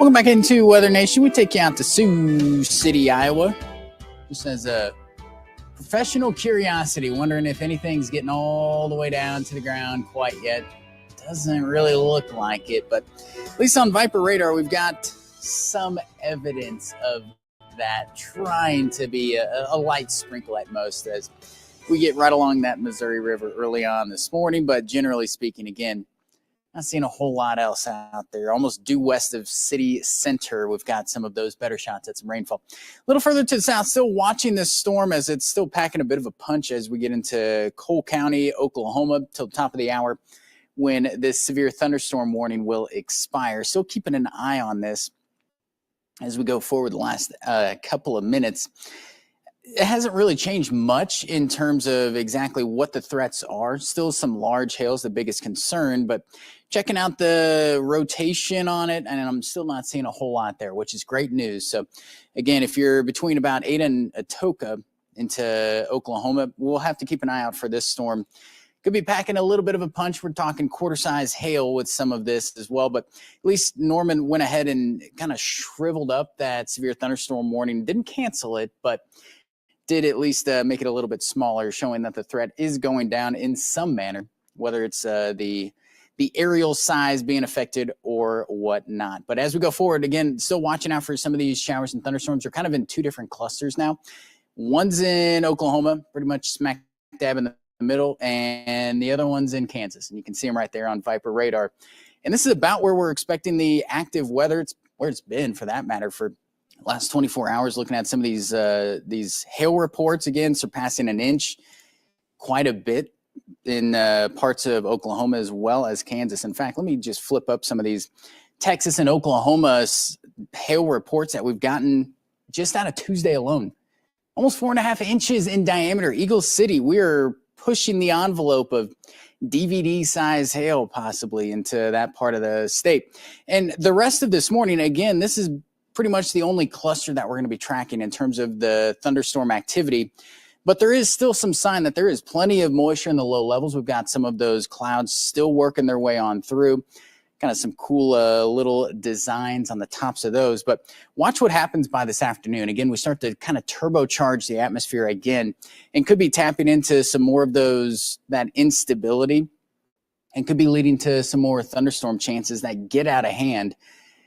Welcome back into Weather Nation. We take you out to Sioux City, Iowa. Just as a professional curiosity, wondering if anything's getting all the way down to the ground quite yet. Doesn't really look like it, but at least on Viper Radar, we've got some evidence of that trying to be a light sprinkle at most as we get right along that Missouri River early on this morning. But generally speaking, again, not seeing a whole lot else out there. Almost due west of city center, we've got some of those better shots at some rainfall. A little further to the south, still watching this storm as it's still packing a bit of a punch as we get into Cole County, Oklahoma, till the top of the hour when this severe thunderstorm warning will expire. Still keeping an eye on this as we go forward the last couple of minutes. It hasn't really changed much in terms of exactly what the threats are. Still some large hail is the biggest concern, but checking out the rotation on it, and I'm still not seeing a whole lot there, which is great news. So again, if you're between about Ada and Atoka into Oklahoma, we'll have to keep an eye out for this storm. Could be packing a little bit of a punch. We're talking quarter-size hail with some of this as well, but at least Norman went ahead and kind of shriveled up that severe thunderstorm warning. Didn't cancel it, but did at least make it a little bit smaller, showing that the threat is going down in some manner, whether it's the aerial size being affected or whatnot. But as we go forward, again, still watching out for some of these showers and thunderstorms. They're kind of in two different clusters now. One's in Oklahoma, pretty much smack dab in the middle, and the other one's in Kansas. And you can see them right there on Viper Radar. And this is about where we're expecting the active weather. It's where it's been, for that matter, for last 24 hours, looking at some of these hail reports, again, surpassing an inch quite a bit in parts of Oklahoma as well as Kansas. In fact, let me just flip up some of these Texas and Oklahoma hail reports that we've gotten just out of Tuesday alone. Almost 4.5 inches in diameter. Eagle City, we're pushing the envelope of DVD-size hail possibly into that part of the state. And the rest of this morning, again, this is pretty much the only cluster that we're going to be tracking in terms of the thunderstorm activity. But there is still some sign that there is plenty of moisture in the low levels. We've got some of those clouds still working their way on through. Kind of some cool little designs on the tops of those. But watch what happens by this afternoon. Again, we start to kind of turbocharge the atmosphere again and could be tapping into some more of that instability and could be leading to some more thunderstorm chances that get out of hand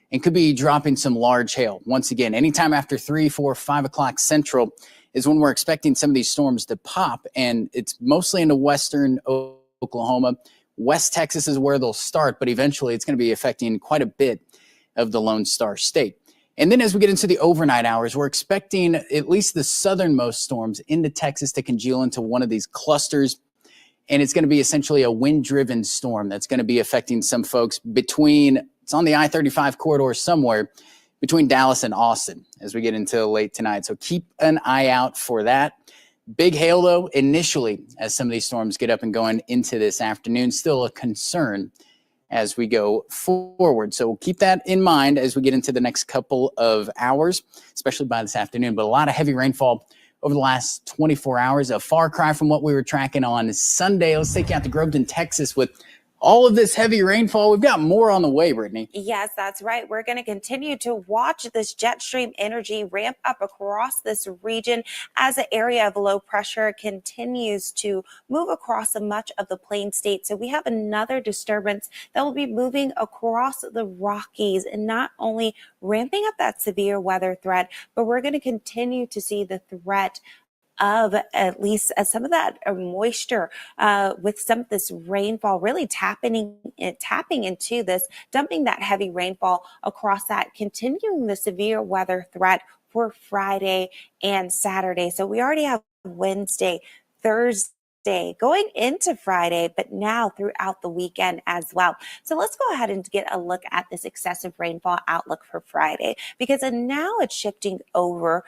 and could be dropping some large hail. Once again, anytime after 3, 4, 5 o'clock central is when we're expecting some of these storms to pop, and it's mostly into western Oklahoma. West Texas is where they'll start, but eventually it's going to be affecting quite a bit of the Lone Star State. And then as we get into the overnight hours, we're expecting at least the southernmost storms into Texas to congeal into one of these clusters. And it's going to be essentially a wind-driven storm that's going to be affecting some folks it's on the I-35 corridor somewhere between Dallas and Austin as we get into late tonight. So keep an eye out for that. Big hail, though, initially, as some of these storms get up and going into this afternoon, still a concern as we go forward. So we'll keep that in mind as we get into the next couple of hours, especially by this afternoon. But a lot of heavy rainfall over the last 24 hours, a far cry from what we were tracking on Sunday. Let's take you out to Groveton, Texas with all of this heavy rainfall. We've got more on the way, Brittany. Yes, that's right. We're going to continue to watch this jet stream energy ramp up across this region as the area of low pressure continues to move across much of the plain state. So we have another disturbance that will be moving across the Rockies and not only ramping up that severe weather threat, but we're going to continue to see the threat of at least some of that moisture with some of this rainfall really tapping into this, dumping that heavy rainfall across that, continuing the severe weather threat for Friday and Saturday. So we already have Wednesday, Thursday, going into Friday, but now throughout the weekend as well. So let's go ahead and get a look at this excessive rainfall outlook for Friday, because now it's shifting over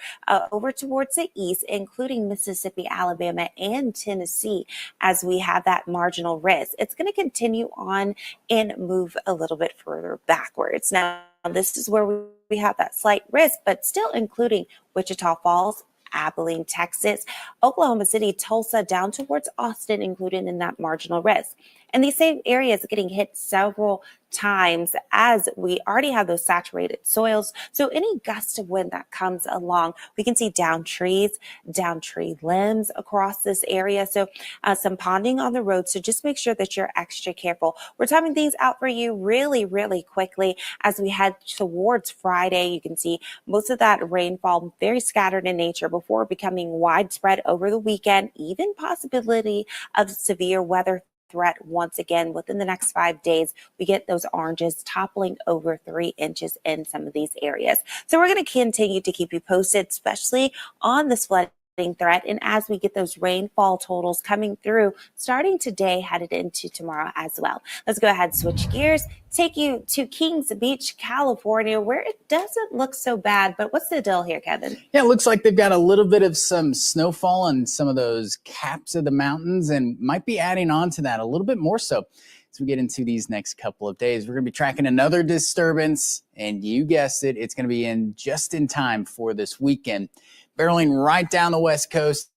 towards the east, including Mississippi, Alabama, and Tennessee, as we have that marginal risk. It's going to continue on and move a little bit further backwards. Now, this is where we have that slight risk, but still including Wichita Falls, Abilene, Texas, Oklahoma City, Tulsa, down towards Austin, included in that marginal risk. And these same areas are getting hit several times as we already have those saturated soils. So any gust of wind that comes along, we can see down trees, down tree limbs across this area. So some ponding on the road. So just make sure that you're extra careful. We're timing things out for you really, really quickly as we head towards Friday. You can see most of that rainfall very scattered in nature before becoming widespread over the weekend, even possibility of severe weather threat once again within the next 5 days. We get those oranges toppling over 3 inches in some of these areas. So we're going to continue to keep you posted, especially on this flooding threat. And as we get those rainfall totals coming through starting today, headed into tomorrow as well. Let's go ahead and switch gears, take you to Kings Beach, California, where it doesn't look so bad. But what's the deal here, Kevin? Yeah, it looks like they've got a little bit of some snowfall on some of those caps of the mountains and might be adding on to that a little bit more so as we get into these next couple of days. We're going to be tracking another disturbance, and you guessed it, it's going to be in just in time for this weekend. Barreling right down the west coast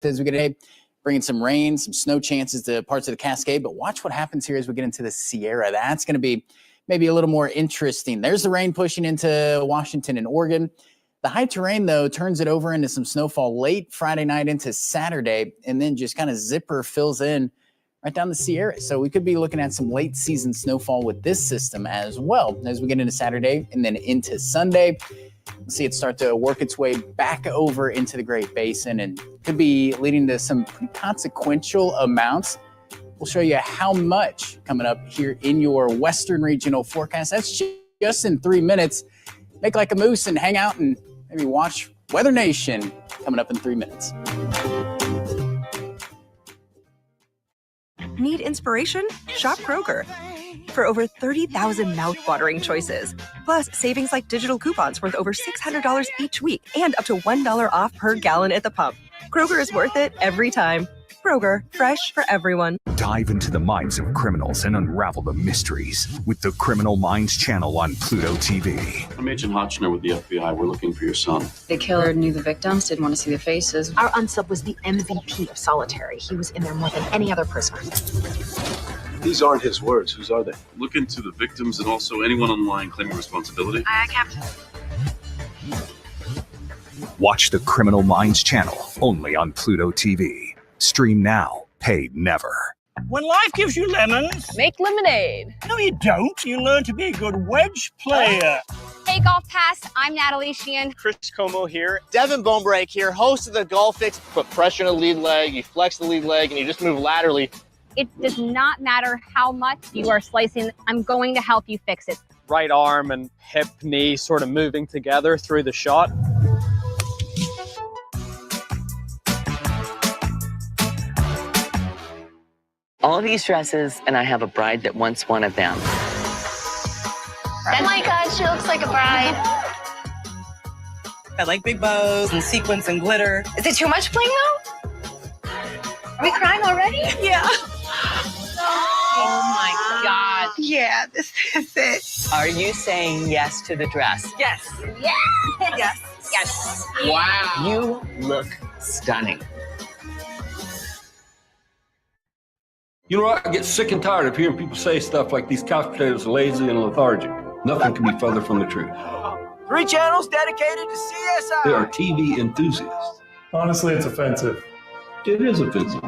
as we get bringing some rain, some snow chances to parts of the Cascade. But watch what happens here as we get into the Sierra. That's going to be maybe a little more interesting. There's the rain pushing into Washington and Oregon. The high terrain, though, turns it over into some snowfall late Friday night into Saturday, and then just kind of zipper fills in right down the Sierra. So we could be looking at some late season snowfall with this system as well as we get into Saturday and then into Sunday. We'll see it start to work its way back over into the Great Basin and could be leading to some pretty consequential amounts. We'll show you how much coming up here in your Western regional forecast. That's just in 3 minutes. Make like a moose and hang out and maybe watch Weather Nation coming up in 3 minutes. Need inspiration? Shop Kroger. For over 30,000 mouth-watering choices. Plus, savings like digital coupons worth over $600 each week and up to $1 off per gallon at the pump. Kroger is worth it every time. Kroger, fresh for everyone. Dive into the minds of criminals and unravel the mysteries with the Criminal Minds channel on Pluto TV. I'm Agent Hotchner with the FBI. We're looking for your son. The killer knew the victims, didn't want to see their faces. Our unsub was the MVP of solitary. He was in there more than any other prisoner. These aren't his words. Whose are they? Look into the victims and also anyone online claiming responsibility. Aye, Captain. Watch the Criminal Minds channel only on Pluto TV. Stream now, pay never. When life gives you lemons, Make lemonade. no, you don't. You learn to be a good wedge player. Hey, Golf Pass, I'm Natalie Sheehan. Chris Como here. Devin Bonebreak here, host of the Golf Fix. Put pressure on the lead leg, you flex the lead leg, and you just move laterally. It does not matter how much you are slicing. I'm going to help you fix it. Right arm and hip, knee sort of moving together through the shot. All these dresses, and I have a bride that wants one of them. Oh my God, she looks like a bride. I like big bows and sequins and glitter. Is it too much bling though? Are we crying already? Yeah. Oh my God. Yeah, this is it. Are you saying yes to the dress? Yes. Yes. Yes. Yes. Wow. You look stunning. You know what? I get sick and tired of hearing people say stuff like these couch potatoes are lazy and lethargic. Nothing can be further from the truth. 3 channels dedicated to CSI. They are TV enthusiasts. Honestly, it's offensive. It is offensive.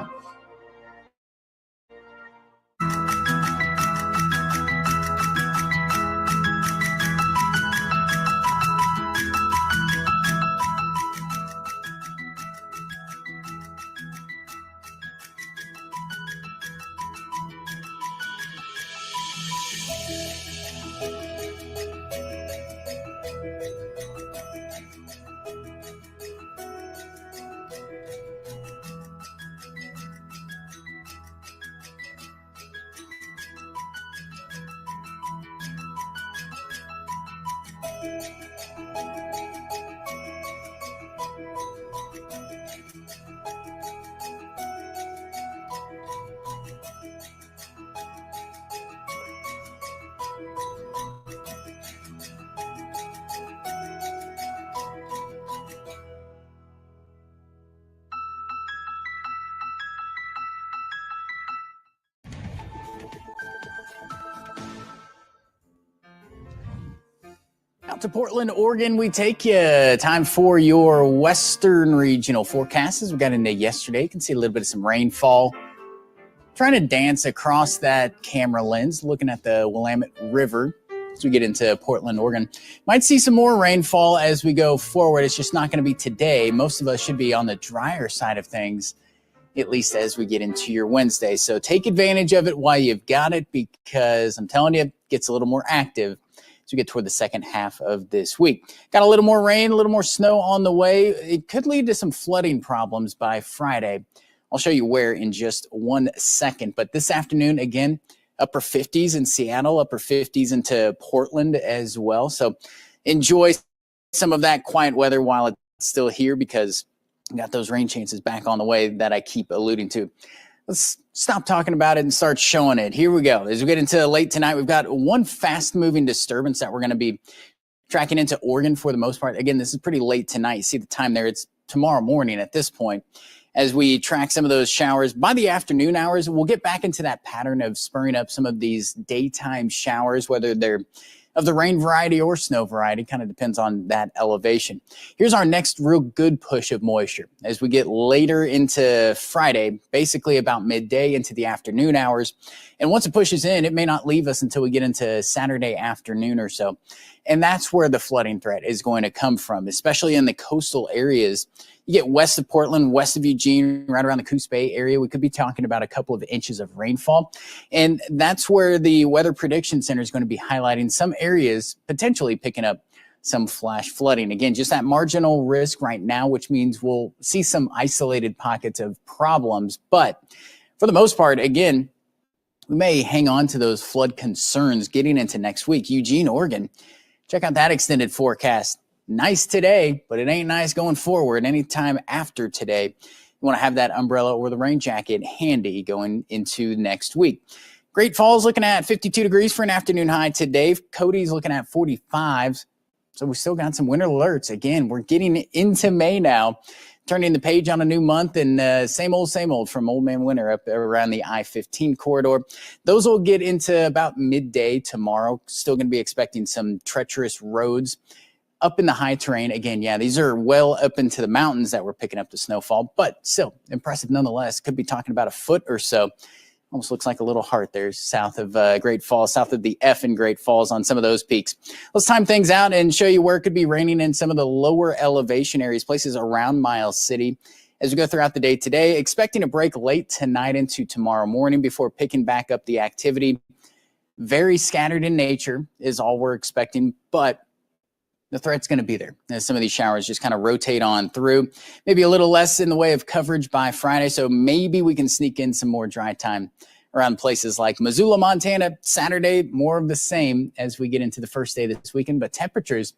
Out to Portland, Oregon, we take you. Time for your Western regional forecast. As we got into yesterday, you can see a little bit of some rainfall. Trying to dance across that camera lens, looking at the Willamette River as we get into Portland, Oregon. Might see some more rainfall as we go forward. It's just not going to be today. Most of us should be on the drier side of things, at least as we get into your Wednesday. So take advantage of it while you've got it, because I'm telling you, it gets a little more active as we get toward the second half of this week. Got a little more rain, a little more snow on the way. It could lead to some flooding problems by Friday. I'll show you where in just 1 second. But this afternoon, again, upper 50s in Seattle, upper 50s into Portland as well. So enjoy some of that quiet weather while it's still here, because we got those rain chances back on the way that I keep alluding to. Let's stop talking about it and start showing it. Here we go. As we get into late tonight, we've got one fast-moving disturbance that we're going to be tracking into Oregon for the most part. Again, this is pretty late tonight. You see the time there. It's tomorrow morning at this point. As we track some of those showers, by the afternoon hours, we'll get back into that pattern of spurring up some of these daytime showers, whether they're of the rain variety or snow variety, kind of depends on that elevation. Here's our next real good push of moisture. As we get later into Friday, basically about midday into the afternoon hours. And once it pushes in, it may not leave us until we get into Saturday afternoon or so. And that's where the flooding threat is going to come from, especially in the coastal areas. You get west of Portland, west of Eugene, right around the Coos Bay area, we could be talking about a couple of inches of rainfall. And that's where the Weather Prediction Center is going to be highlighting some areas potentially picking up some flash flooding. Again, just that marginal risk right now, which means we'll see some isolated pockets of problems. But for the most part, again, we may hang on to those flood concerns getting into next week. Eugene, Oregon, check out that extended forecast. Nice today, but it ain't nice going forward. Anytime after today, you want to have that umbrella or the rain jacket handy going into next week. Great Falls looking at 52 degrees for an afternoon high today. Cody's looking at 45. So we still got some winter alerts. Again, we're getting into May now, turning the page on a new month, and same old from Old Man Winter up around the I-15 corridor. Those will get into about midday tomorrow. Still going to be expecting some treacherous roads up in the high terrain. Again, yeah, these are well up into the mountains that we're picking up the snowfall, but still impressive nonetheless. Could be talking about a foot or so. Almost looks like a little heart there south of Great Falls, south of the F in Great Falls on some of those peaks. Let's time things out and show you where it could be raining in some of the lower elevation areas, places around Miles City. As we go throughout the day today, expecting a break late tonight into tomorrow morning before picking back up the activity. Very scattered in nature is all we're expecting, but the threat's going to be there as some of these showers just kind of rotate on through. Maybe a little less in the way of coverage by Friday, so maybe we can sneak in some more dry time around places like Missoula, Montana. Saturday, more of the same as we get into the first day this weekend, but temperatures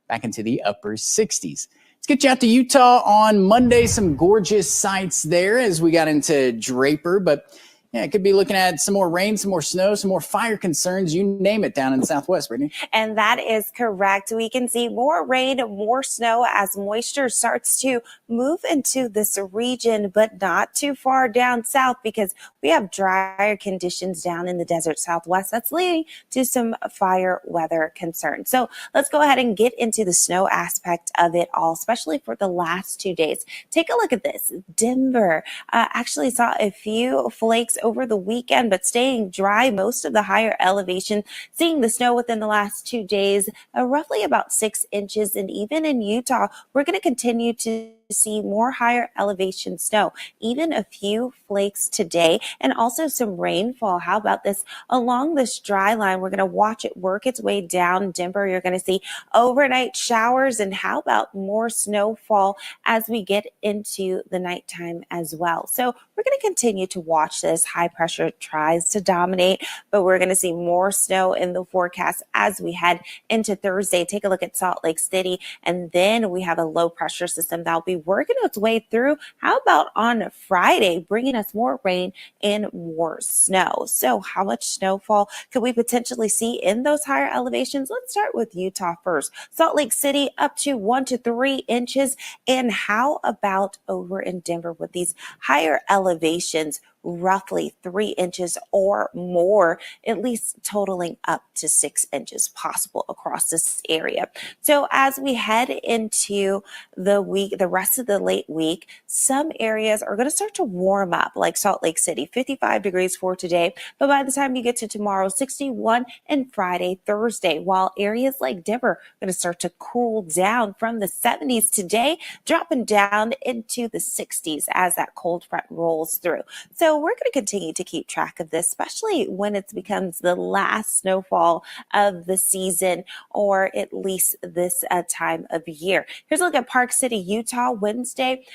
back into the upper 60s. Let's get you out to Utah on Monday. Some gorgeous sights there as we got into Draper, but yeah, it could be looking at some more rain, some more snow, some more fire concerns, you name it, down in the Southwest, Brittany. And that is correct. We can see more rain, more snow as moisture starts to move into this region, but not too far down south, because we have drier conditions down in the desert Southwest. That's leading to some fire weather concerns. So let's go ahead and get into the snow aspect of it all, especially for the last 2 days. Take a look at this. Denver actually saw a few flakes over the weekend, but staying dry most of the higher elevation, seeing the snow within the last 2 days, roughly about 6 inches. And even in Utah, we're going to continue to see more higher elevation snow, even a few flakes today, and also some rainfall. How about this? Along this dry line, we're going to watch it work its way down Denver. You're going to see overnight showers, and how about more snowfall as we get into the nighttime as well. So we're going to continue to watch this. High pressure tries to dominate, but we're going to see more snow in the forecast as we head into Thursday. Take a look at Salt Lake City, and then we have a low pressure system that will be be working its way through. How about on Friday, bringing us more rain and more snow? So how much snowfall could we potentially see in those higher elevations? Let's start with Utah first. Salt Lake City up to 1 to 3 inches. And how about over in Denver with these higher elevations? Roughly 3 inches or more, at least totaling up to 6 inches possible across this area. So as we head into the week, the rest of the late week, some areas are going to start to warm up, like Salt Lake City, 55 degrees for today. But by the time you get to tomorrow, 61, and Friday, Thursday, while areas like Denver are going to start to cool down from the 70s today, dropping down into the 60s as that cold front rolls through. So we're going to continue to keep track of this, especially when it becomes the last snowfall of the season, or at least this time of year. Here's a look at Park City, Utah. Wednesday,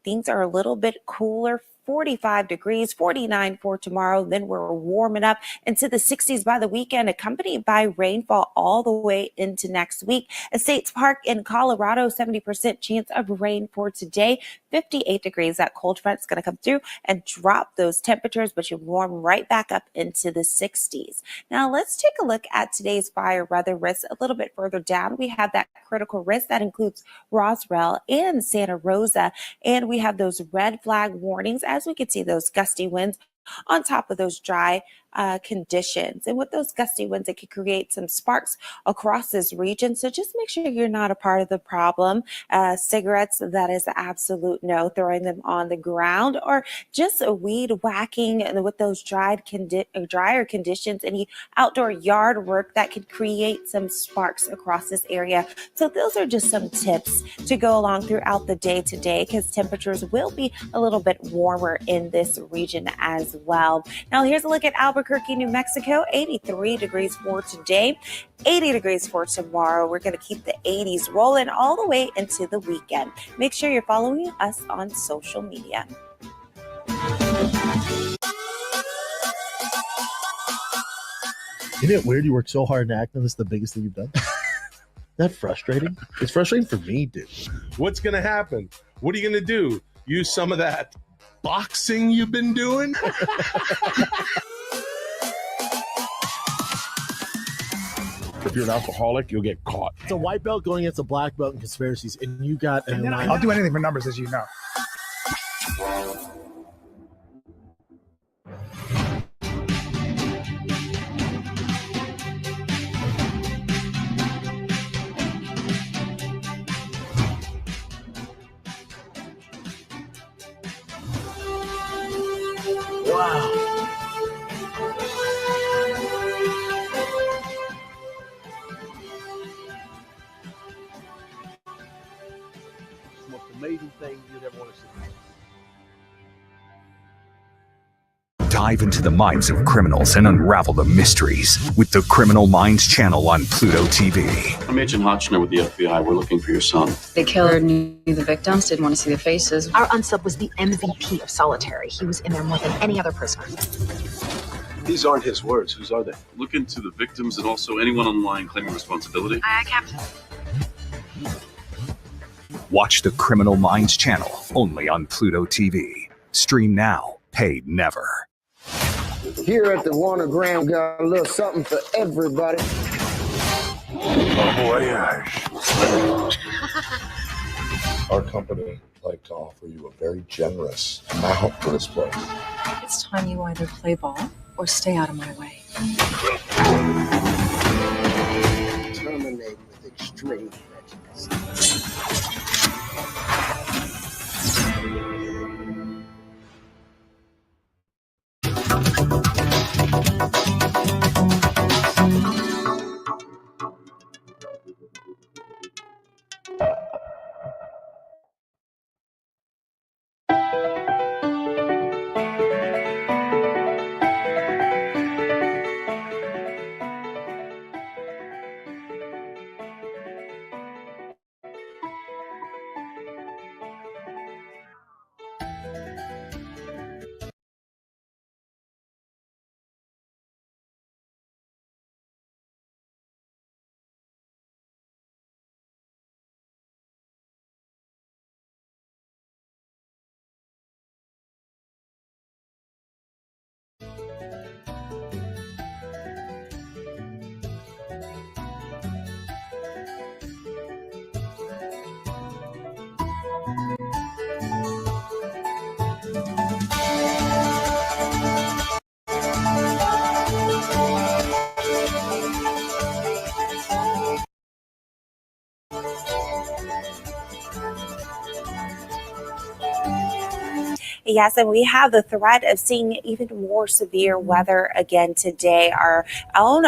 things are a little bit cooler. 45 degrees, 49 for tomorrow. Then we're warming up into the 60s by the weekend, accompanied by rainfall all the way into next week. Estates Park in Colorado, 70% chance of rain for today. 58 degrees. That cold front is going to come through and drop those temperatures, but you warm right back up into the 60s. Now let's take a look at today's fire weather risk a little bit further down. We have that critical risk that includes Roswell and Santa Rosa, and we have those red flag warnings as we can see those gusty winds on top of those dry conditions. And with those gusty winds, it could create some sparks across this region. So just make sure you're not a part of the problem. Cigarettes, that is absolute no. Throwing them on the ground, or just a weed whacking with those drier conditions. Any outdoor yard work that could create some sparks across this area. So those are just some tips to go along throughout the day today, because temperatures will be a little bit warmer in this region as well. Now here's a look at Albuquerque, New Mexico. 83 degrees for today, 80 degrees for tomorrow. We're going to keep the 80s rolling all the way into the weekend. Make sure you're following us on social media. Isn't it weird you work so hard in acting? This is the biggest thing you've done? Isn't that frustrating? It's frustrating for me, dude. What's going to happen? What are you going to do? Use some of that boxing you've been doing? If you're an alcoholic, you'll get caught. It's a white belt going against a black belt in conspiracies, and you got... And I'll do anything for numbers, as you know. Wow. It's the most amazing thing you'd ever want to see. Dive into the minds of criminals and unravel the mysteries with the Criminal Minds channel on Pluto TV. I'm Agent Hotchner with the FBI. We're looking for your son. The killer knew the victims, didn't want to see their faces. Our unsub was the MVP of solitary. He was in there more than any other prisoner. These aren't his words. Whose are they? Look into the victims and also anyone online claiming responsibility. Aye, Captain. Watch the Criminal Minds channel only on Pluto TV. Stream now, pay never. Here at the Warner Graham, got a little something for everybody. Our company would like to offer you a very generous amount for this place. It's time you either play ball or stay out of my way. Terminate with extreme Yes, and we have the threat of seeing even more severe weather again today. Our own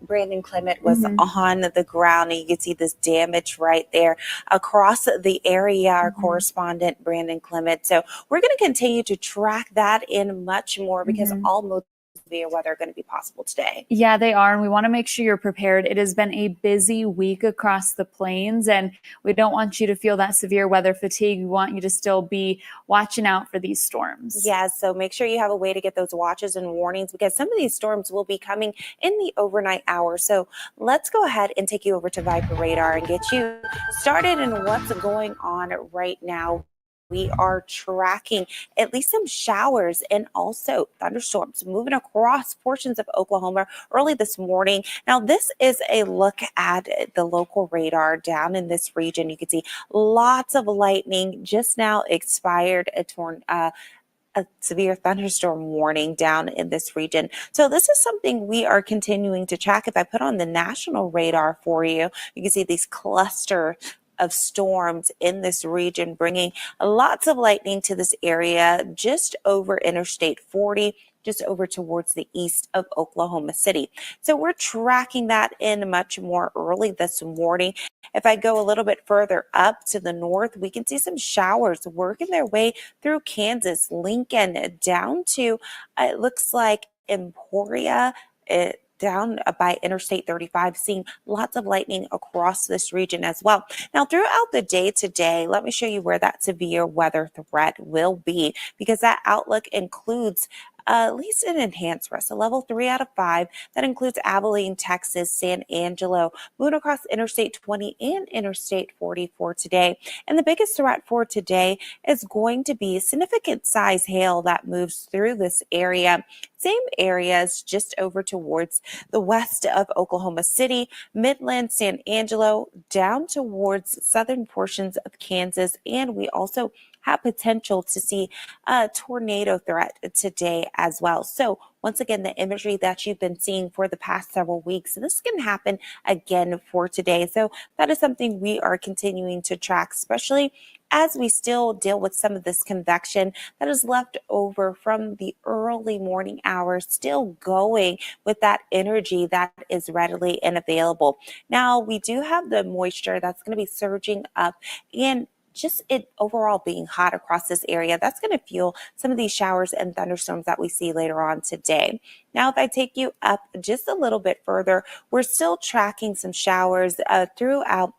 Brandon Clement was on the ground, and you can see this damage right there across the area. Our correspondent, Brandon Clement. So we're going to continue to track that and much more because all modes of severe weather are going to be possible today. Yeah, they are. And we want to make sure you're prepared. It has been a busy week across the plains, and we don't want you to feel that severe weather fatigue. We want you to still be watching out for these storms. Yeah, so make sure you have a way to get those watches and warnings because some of these storms will be coming in the overnight hours. So let's go ahead and take you over to Viper Radar and get you started in what's going on right now. We are tracking at least some showers and also thunderstorms moving across portions of Oklahoma early this morning. Now, this is a look at the local radar down in this region. You can see lots of lightning. Just now expired a severe thunderstorm warning down in this region. So this is something we are continuing to track. If I put on the national radar for you, you can see these cluster of storms in this region, bringing lots of lightning to this area just over Interstate 40, just over towards the east of Oklahoma City. So we're tracking that in much more early this morning. If I go a little bit further up to the north, we can see some showers working their way through Kansas, Lincoln, down to, it looks like Emporia, down by Interstate 35, seeing lots of lightning across this region as well. Now, throughout the day today, let me show you where that severe weather threat will be, because that outlook includes at least an enhanced risk, a level 3 out of 5. That includes Abilene, Texas, San Angelo, moving across Interstate 20 and Interstate 40 for today. And the biggest threat for today is going to be significant size hail that moves through this area. Same areas just over towards the west of Oklahoma City, Midland, San Angelo, down towards southern portions of Kansas. And we also have potential to see a tornado threat today as well. So once again, the imagery that you've been seeing for the past several weeks, this can happen again for today. So that is something we are continuing to track, especially as we still deal with some of this convection that is left over from the early morning hours, still going with that energy that is readily and available. Now, we do have the moisture that's going to be surging up, and just it overall being hot across this area, that's going to fuel some of these showers and thunderstorms that we see later on today. Now, if I take you up just a little bit further, we're still tracking some showers throughout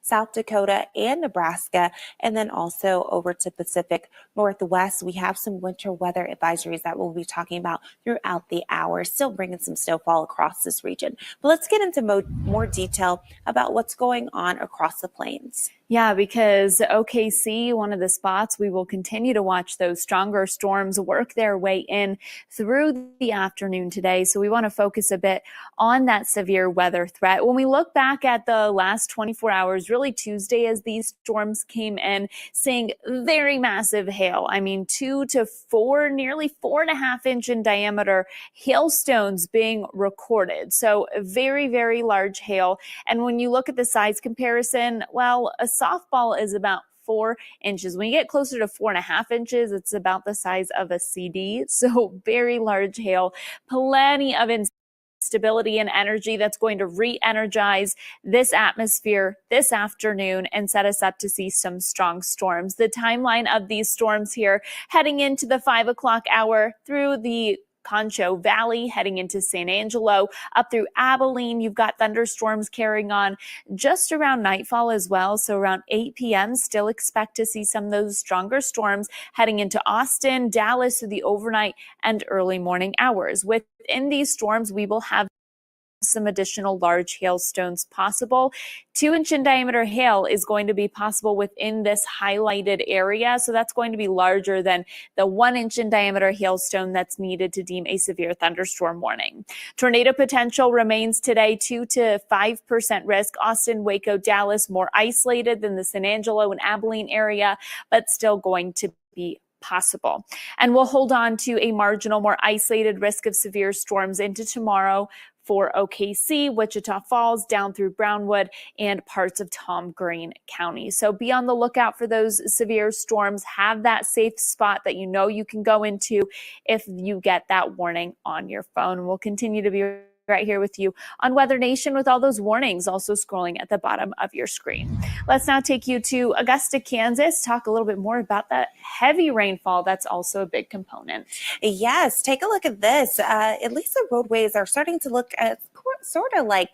South Dakota and Nebraska, and then also over to Pacific Northwest. We have some winter weather advisories that we'll be talking about throughout the hour, still bringing some snowfall across this region. But let's get into more detail about what's going on across the plains. Yeah, because OKC, one of the spots, we will continue to watch those stronger storms work their way in through the afternoon today. So we want to focus a bit on that severe weather threat. When we look back at the last 24 hours, really Tuesday, as these storms came in, seeing very massive hail. I mean, 2 to 4, nearly 4.5 inch in diameter hailstones being recorded. So very, very large hail. And when you look at the size comparison, well, a softball is about 4 inches. When you get closer to 4.5 inches, it's about the size of a CD. So very large hail, plenty of instability and energy that's going to re-energize this atmosphere this afternoon and set us up to see some strong storms. The timeline of these storms here heading into the 5 o'clock hour through the Concho Valley, heading into San Angelo, up through Abilene. You've got thunderstorms carrying on just around nightfall as well. So around 8 p.m., still expect to see some of those stronger storms heading into Austin, Dallas through the overnight and early morning hours. Within these storms, we will have some additional large hailstones possible. 2-inch in diameter hail is going to be possible within this highlighted area. So that's going to be larger than the 1-inch in diameter hailstone that's needed to deem a severe thunderstorm warning. Tornado potential remains today, 2 to 5% risk. Austin, Waco, Dallas, more isolated than the San Angelo and Abilene area, but still going to be possible. And we'll hold on to a marginal, more isolated risk of severe storms into tomorrow. for OKC, Wichita Falls, down through Brownwood, and parts of Tom Green County. So be on the lookout for those severe storms. Have that safe spot that you know you can go into if you get that warning on your phone. We'll continue to be right here with you on Weather Nation with all those warnings also scrolling at the bottom of your screen. Let's now take you to Augusta, Kansas, talk a little bit more about that heavy rainfall that's also a big component. Yes, take a look at this. At least the roadways are starting to look at sort of like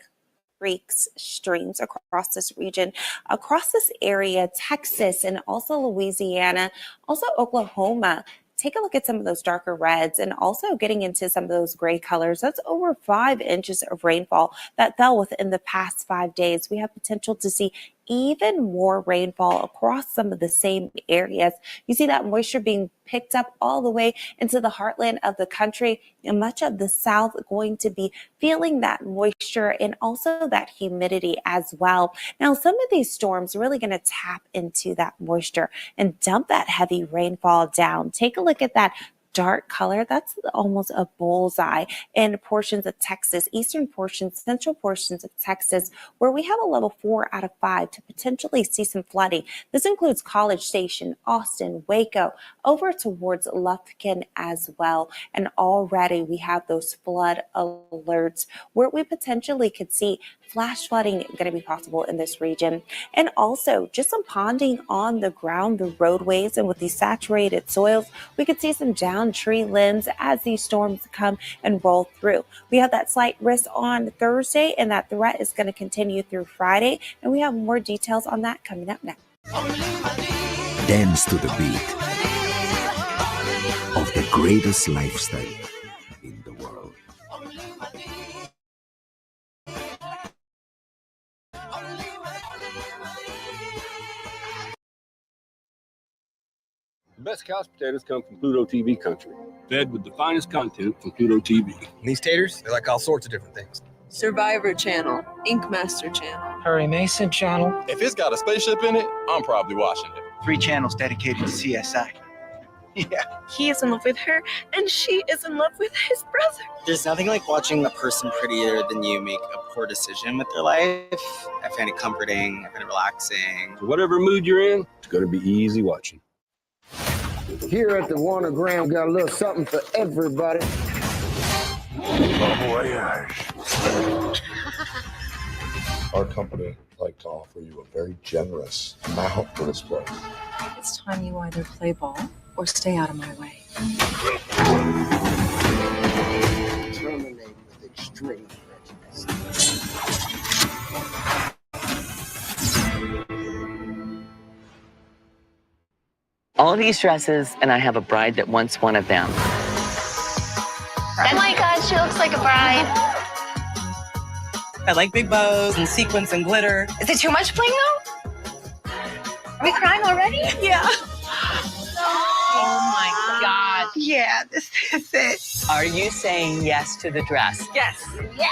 creeks, streams across this region, across this area, Texas, and also Louisiana, also Oklahoma. Take a look at some of those darker reds and also getting into some of those gray colors. That's over 5 inches of rainfall that fell within the past 5 days. We have potential to see even more rainfall across some of the same areas. You see that moisture being picked up all the way into the heartland of the country, and much of the South going to be feeling that moisture and also that humidity as well. Now, some of these storms really going to tap into that moisture and dump that heavy rainfall down. Take a look at that dark color. That's almost a bullseye in portions of Texas, eastern portions, central portions of Texas, where we have a level 4 out of 5 to potentially see some flooding. This includes College Station, Austin, Waco, over towards Lufkin as well. And already we have those flood alerts where we potentially could see flash flooding going to be possible in this region. And also just some ponding on the ground, the roadways, and with these saturated soils, we could see some down tree limbs as these storms come and roll through. We have that slight risk on Thursday, and that threat is going to continue through Friday. And we have more details on that coming up next. Dance to the beat of the greatest lifestyle in the world. The best couch potatoes come from Pluto TV country, fed with the finest content from Pluto TV. And these taters, they like all sorts of different things. Survivor Channel, Ink Master Channel, Perry Mason Channel. If it's got a spaceship in it, I'm probably watching it. 3 channels dedicated to CSI. Yeah. He is in love with her, and she is in love with his brother. There's nothing like watching the person prettier than you make a poor decision with their life. I find it comforting, I find it relaxing. So whatever mood you're in, it's going to be easy watching. Here at the Wanagram, got a little something for everybody. Our company would like to offer you a very generous amount for this place. It's time you either play ball or stay out of my way. Terminate with extreme prejudice. All these dresses, and I have a bride that wants one of them. Oh my God, she looks like a bride. I like big bows and sequins and glitter. Is it too much bling though? Are we crying already? Yeah. Oh my God. Yeah, this is it. Are you saying yes to the dress? Yes. Yes.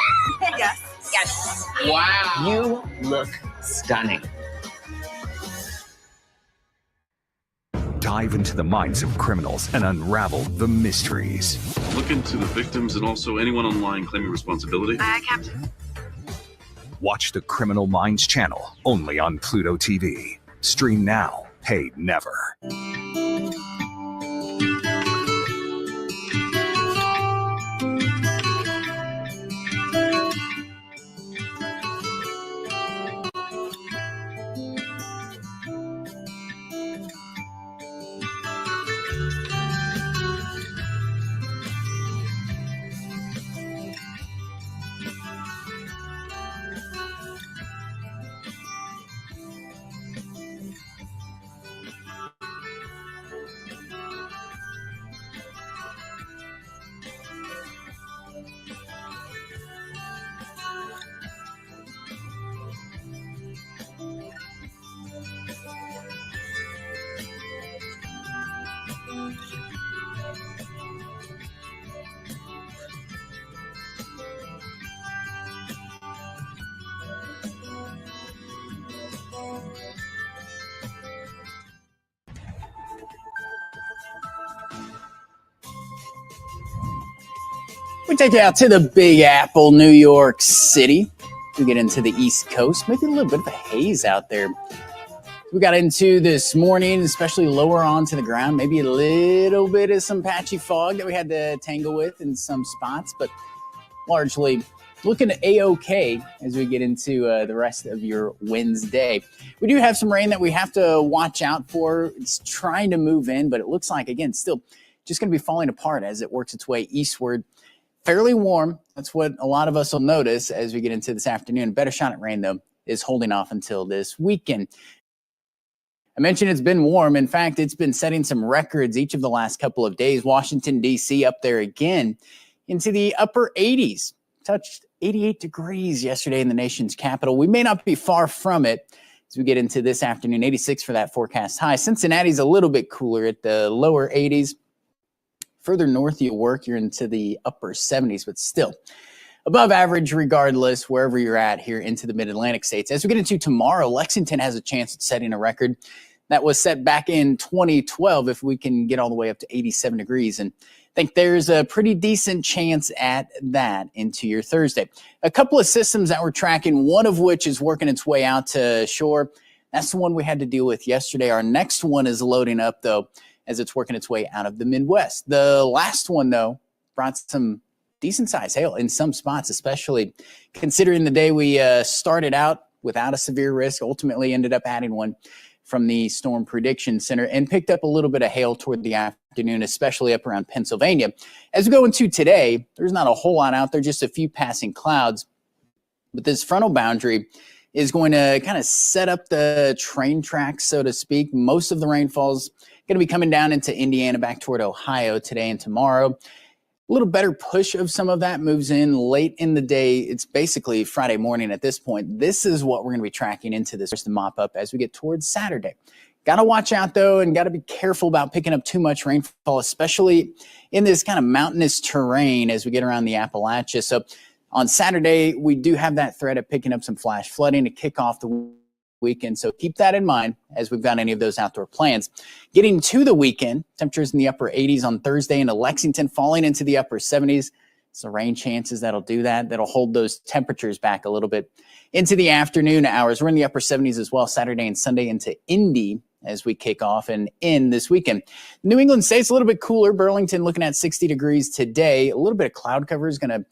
Yes. Yes. Wow. You look stunning. Dive into the minds of criminals and unravel the mysteries. Look into the victims and also anyone online claiming responsibility. Captain. Watch the Criminal Minds channel only on Pluto TV. Stream now, pay never. We take you out to the Big Apple, New York City. We get into the East Coast. Maybe a little bit of a haze out there. We got into this morning, especially lower onto the ground. Maybe a little bit of some patchy fog that we had to tangle with in some spots, but largely looking A-OK as we get into the rest of your Wednesday. We do have some rain that we have to watch out for. It's trying to move in, but it looks like, again, still just going to be falling apart as it works its way eastward. Fairly warm. That's what a lot of us will notice as we get into this afternoon. Better shot at rain, though, is holding off until this weekend. I mentioned it's been warm. In fact, it's been setting some records each of the last couple of days. Washington, D.C. up there again into the upper 80s. Touched 88 degrees yesterday in the nation's capital. We may not be far from it as we get into this afternoon. 86 for that forecast high. Cincinnati's a little bit cooler at the lower 80s. Further north you work, you're into the upper 70s, but still above average regardless, wherever you're at here into the mid-Atlantic states. As we get into tomorrow, Lexington has a chance at setting a record that was set back in 2012 if we can get all the way up to 87 degrees. And I think there's a pretty decent chance at that into your Thursday. A couple of systems that we're tracking, one of which is working its way out to shore. That's the one we had to deal with yesterday. Our next one is loading up, though, as it's working its way out of the Midwest. The last one, though, brought some decent-sized hail in some spots, especially considering the day we started out without a severe risk, ultimately ended up adding one from the Storm Prediction Center and picked up a little bit of hail toward the afternoon, especially up around Pennsylvania. As we go into today, there's not a whole lot out there, just a few passing clouds. But this frontal boundary is going to kind of set up the train tracks, so to speak. Most of the rainfall's going to be coming down into Indiana, back toward Ohio today and tomorrow. A little better push of some of that moves in late in the day. It's basically Friday morning at this point. This is what we're going to be tracking into this to mop up as we get towards Saturday. Got to watch out, though, and got to be careful about picking up too much rainfall, especially in this kind of mountainous terrain as we get around the Appalachians. So on Saturday, we do have that threat of picking up some flash flooding to kick off the weekend. So keep that in mind as we've got any of those outdoor plans. Getting to the weekend, temperatures in the upper 80s on Thursday into Lexington, falling into the upper 70s. So rain chances that'll do that. That'll hold those temperatures back a little bit into the afternoon hours. We're in the upper 70s as well Saturday and Sunday into Indy as we kick off and end this weekend. New England State's a little bit cooler. Burlington looking at 60 degrees today. A little bit of cloud cover is going to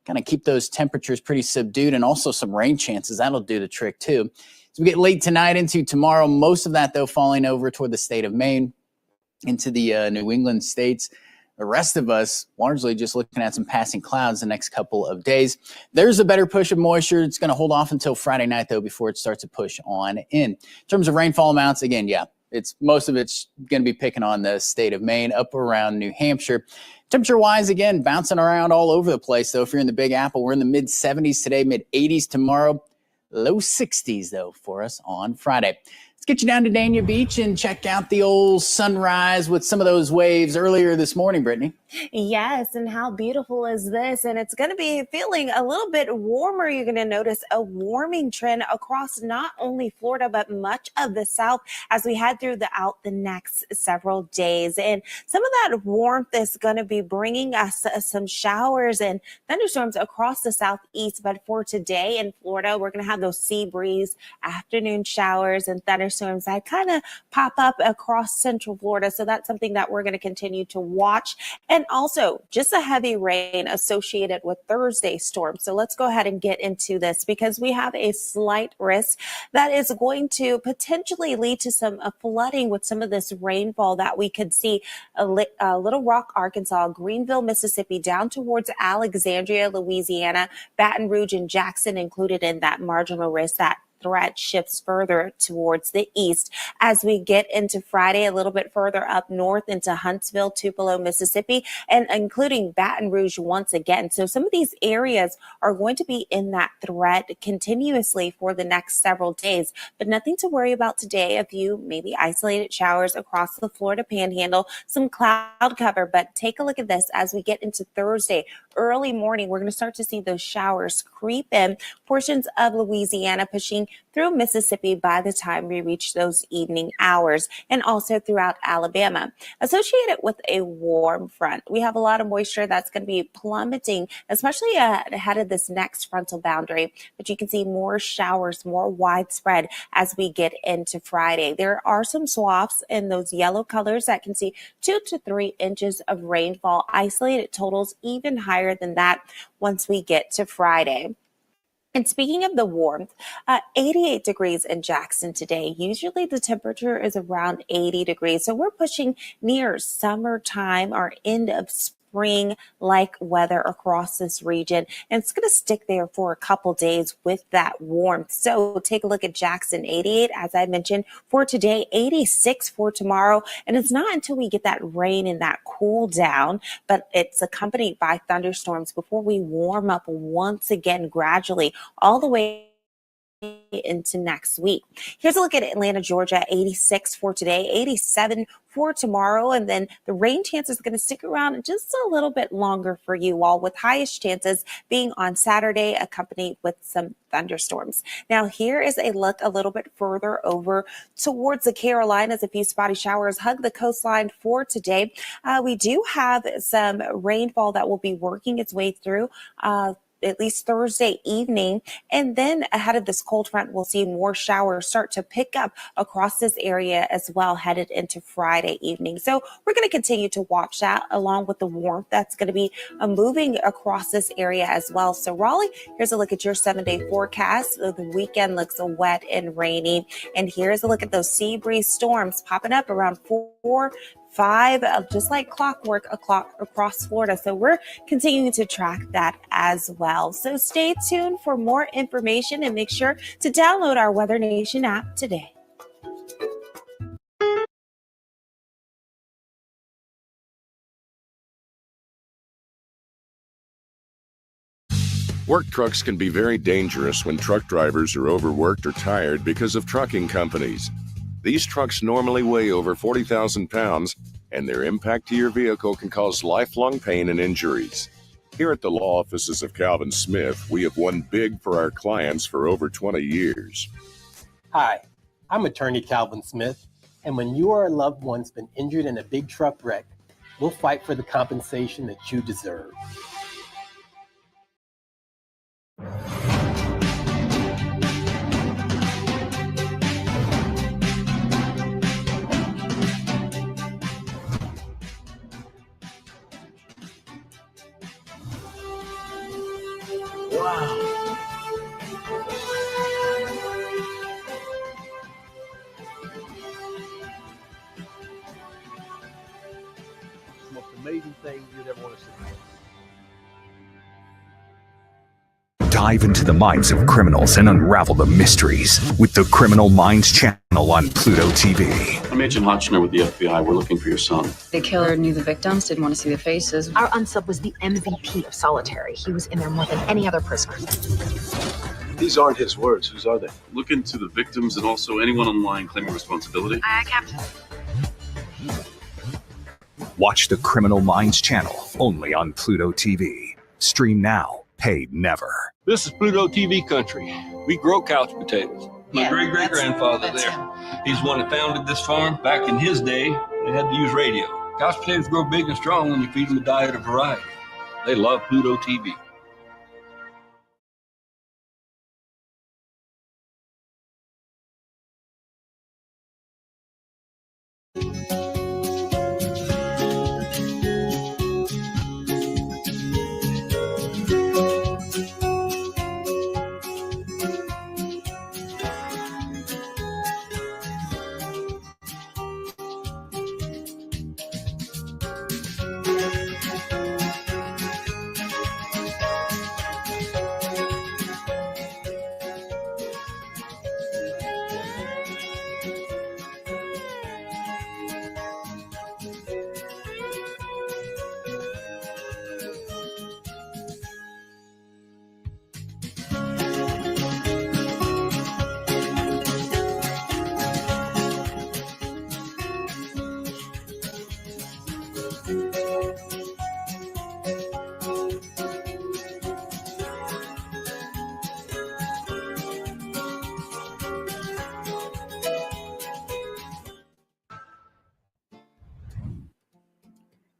kind of keep those temperatures pretty subdued, and also some rain chances. That'll do the trick too. As we get late tonight into tomorrow, most of that, though, falling over toward the state of Maine into the New England states. The rest of us largely just looking at some passing clouds the next couple of days. There's a better push of moisture. It's going to hold off until Friday night, though, before it starts to push on in. In terms of rainfall amounts, again, yeah, most of it's going to be picking on the state of Maine, up around New Hampshire. Temperature-wise, again, bouncing around all over the place, though. If you're in the Big Apple, we're in the mid-70s today, mid-80s tomorrow. Low 60s, though, for us on Friday. Let's get you down to Dania Beach and check out the old sunrise with some of those waves earlier this morning, Brittany. Yes, and how beautiful is this? And it's going to be feeling a little bit warmer. You're going to notice a warming trend across not only Florida, but much of the South as we head throughout the next several days. And some of that warmth is going to be bringing us some showers and thunderstorms across the Southeast. But for today in Florida, we're going to have those sea breeze, afternoon showers, and thunderstorms that kind of pop up across Central Florida. So that's something that we're going to continue to watch. And also just a heavy rain associated with Thursday's storm. So let's go ahead and get into this because we have a slight risk that is going to potentially lead to some flooding with some of this rainfall that we could see Little Rock, Arkansas, Greenville, Mississippi, down towards Alexandria, Louisiana, Baton Rouge, and Jackson included in that marginal risk. That threat shifts further towards the east as we get into Friday, a little bit further up north into Huntsville, Tupelo, Mississippi, and including Baton Rouge once again. So some of these areas are going to be in that threat continuously for the next several days, but nothing to worry about today. A few maybe isolated showers across the Florida Panhandle, some cloud cover, but take a look at this as we get into Thursday. Early morning, we're going to start to see those showers creep in portions of Louisiana, pushing through Mississippi by the time we reach those evening hours, and also throughout Alabama. Associated with a warm front, we have a lot of moisture that's going to be plummeting, especially ahead of this next frontal boundary. But you can see more showers, more widespread as we get into Friday. There are some swaths in those yellow colors that can see 2 to 3 inches of rainfall. Isolated totals even higher than that once we get to Friday. And speaking of the warmth, 88 degrees in Jackson today. Usually the temperature is around 80 degrees. So we're pushing near summertime or end of spring-like weather across this region. And it's going to stick there for a couple days with that warmth. So take a look at Jackson, 88, as I mentioned, for today, 86 for tomorrow. And it's not until we get that rain and that cool down, but it's accompanied by thunderstorms before we warm up once again gradually all the way into next week. Here's a look at Atlanta, Georgia, 86 for today, 87 for tomorrow, and then the rain chances are going to stick around just a little bit longer for you all, with highest chances being on Saturday, accompanied with some thunderstorms. Now, here is a look a little bit further over towards the Carolinas. A few spotty showers hug the coastline for today. We do have some rainfall that will be working its way through at least Thursday evening. And then ahead of this cold front, we'll see more showers start to pick up across this area as well, headed into Friday evening. So we're going to continue to watch that along with the warmth that's going to be moving across this area as well. So Raleigh, here's a look at your 7-day forecast. The weekend looks wet and rainy. And here's a look at those sea breeze storms popping up around 4, 5, just like clockwork across Florida. So we're continuing to track that as well. So stay tuned for more information and make sure to download our Weather Nation app today. Work trucks can be very dangerous when truck drivers are overworked or tired because of trucking companies. These trucks normally weigh over 40,000 pounds, and their impact to your vehicle can cause lifelong pain and injuries. Here at the law offices of Calvin Smith, we have won big for our clients for over 20 years. Hi, I'm attorney Calvin Smith, and when you or a loved one's been injured in a big truck wreck, we'll fight for the compensation that you deserve. Wow. It's the most amazing thing you'd ever want to see. Dive into the minds of criminals and unravel the mysteries with the Criminal Minds channel on Pluto TV. I'm Agent Hotchner with the FBI. We're looking for your son. The killer knew the victims, didn't want to see the faces. Our unsub was the MVP of solitary. He was in there more than any other prisoner. These aren't his words. Whose are they? Look into the victims and also anyone online claiming responsibility. Aye, Captain. Watch the Criminal Minds channel only on Pluto TV. Stream now, paid never. This is Pluto TV country. We grow couch potatoes. My great-great-grandfather there, he's the one that founded this farm. Back in his day, they had to use radio. Couch potatoes grow big and strong when you feed them a diet of variety. They love Pluto TV.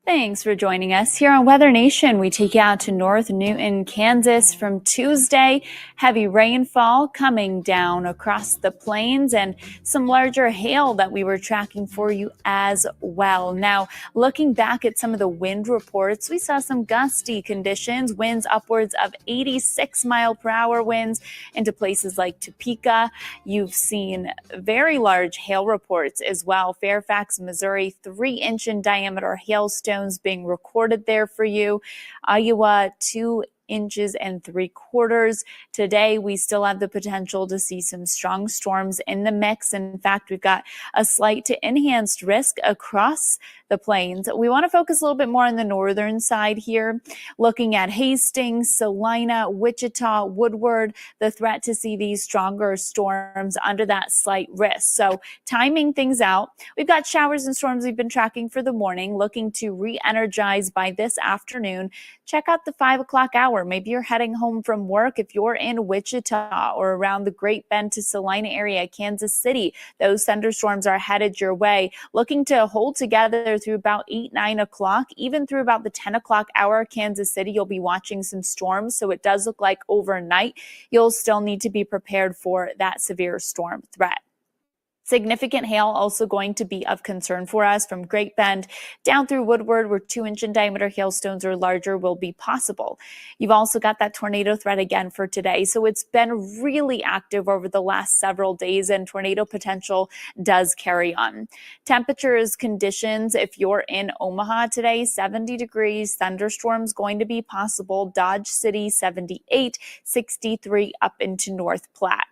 Thanks for joining us here on Weather Nation. We take you out to North Newton, Kansas from Tuesday. Heavy rainfall coming down across the plains and some larger hail that we were tracking for you as well. Now, looking back at some of the wind reports, we saw some gusty conditions, winds upwards of 86 mile per hour winds into places like Topeka. You've seen very large hail reports as well. Fairfax, Missouri, 3-inch in diameter hailstones being recorded there for you. Iowa, 2 inches and 3/4. Today, we still have the potential to see some strong storms in the mix. In fact, we've got a slight to enhanced risk across the plains. We want to focus a little bit more on the northern side here, looking at Hastings, Salina, Wichita, Woodward, the threat to see these stronger storms under that slight risk. So timing things out, we've got showers and storms we've been tracking for the morning, looking to re-energize by this afternoon. Check out the 5 o'clock hour. Maybe you're heading home from work. If you're in Wichita or around the Great Bend to Salina area, Kansas City, those thunderstorms are headed your way, looking to hold together through about 8, 9 o'clock, even through about the 10 o'clock hour. Kansas City, you'll be watching some storms. So it does look like overnight, you'll still need to be prepared for that severe storm threat. Significant hail also going to be of concern for us from Great Bend down through Woodward, where 2-inch in diameter hailstones or larger will be possible. You've also got that tornado threat again for today. So it's been really active over the last several days, and tornado potential does carry on. Temperatures, conditions, if you're in Omaha today, 70 degrees, thunderstorms going to be possible. Dodge City, 78, 63 up into North Platte.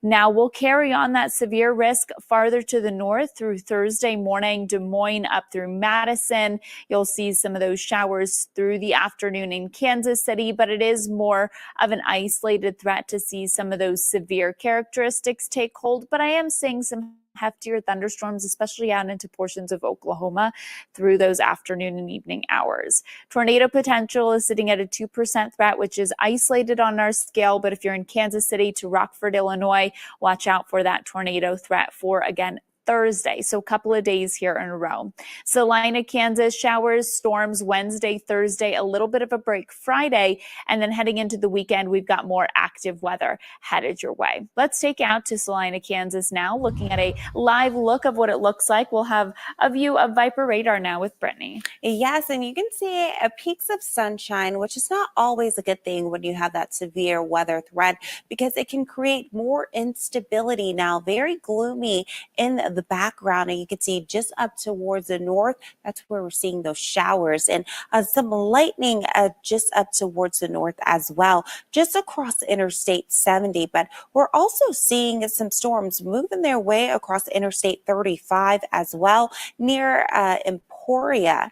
Now we'll carry on that severe risk farther to the north through Thursday morning, Des Moines up through Madison. You'll see some of those showers through the afternoon in Kansas City, but it is more of an isolated threat to see some of those severe characteristics take hold. But I am seeing some heftier thunderstorms, especially out into portions of Oklahoma through those afternoon and evening hours. Tornado potential is sitting at a 2% threat, which is isolated on our scale. But if you're in Kansas City to Rockford, Illinois, watch out for that tornado threat for, again, Thursday. So a couple of days here in a row. Salina, Kansas, showers, storms Wednesday, Thursday, a little bit of a break Friday. And then heading into the weekend, we've got more active weather headed your way. Let's take you out to Salina, Kansas now, looking at a live look of what it looks like. We'll have a view of Viper radar now with Brittany. Yes, and you can see peaks of sunshine, which is not always a good thing when you have that severe weather threat, because it can create more instability now, very gloomy in the background. And you can see just up towards the north, that's where we're seeing those showers, and some lightning just up towards the north as well, just across Interstate 70. But we're also seeing some storms moving their way across Interstate 35 as well, near Emporia,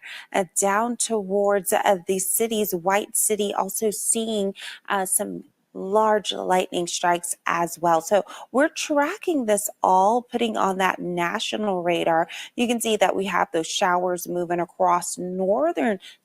down towards the city's White City, also seeing some large lightning strikes as well. So we're tracking this all, putting on that national radar. You can see that we have those showers moving across the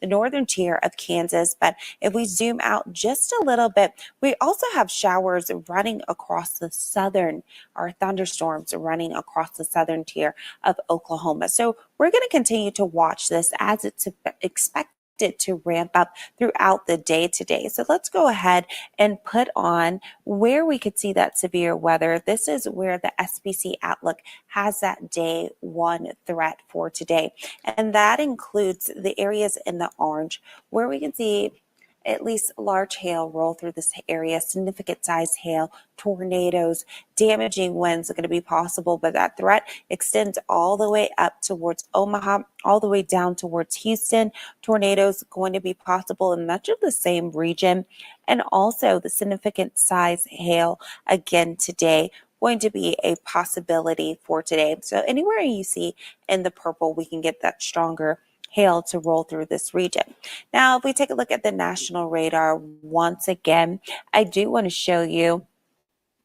northern tier of Kansas. But if we zoom out just a little bit, we also have showers running across the southern, or thunderstorms running across the southern tier of Oklahoma. So we're going to continue to watch this as it's expected to ramp up throughout the day today. So let's go ahead and put on where we could see that severe weather. This is where the SPC Outlook has that day 1 threat for today. And that includes the areas in the orange where we can see at least large hail roll through this area, significant size hail, tornadoes, damaging winds are going to be possible, but that threat extends all the way up towards Omaha, all the way down towards Houston. Tornadoes going to be possible in much of the same region, and also the significant size hail again today going to be a possibility for today. So anywhere you see in the purple, we can get that stronger hail to roll through this region. Now, if we take a look at the national radar once again, I do want to show you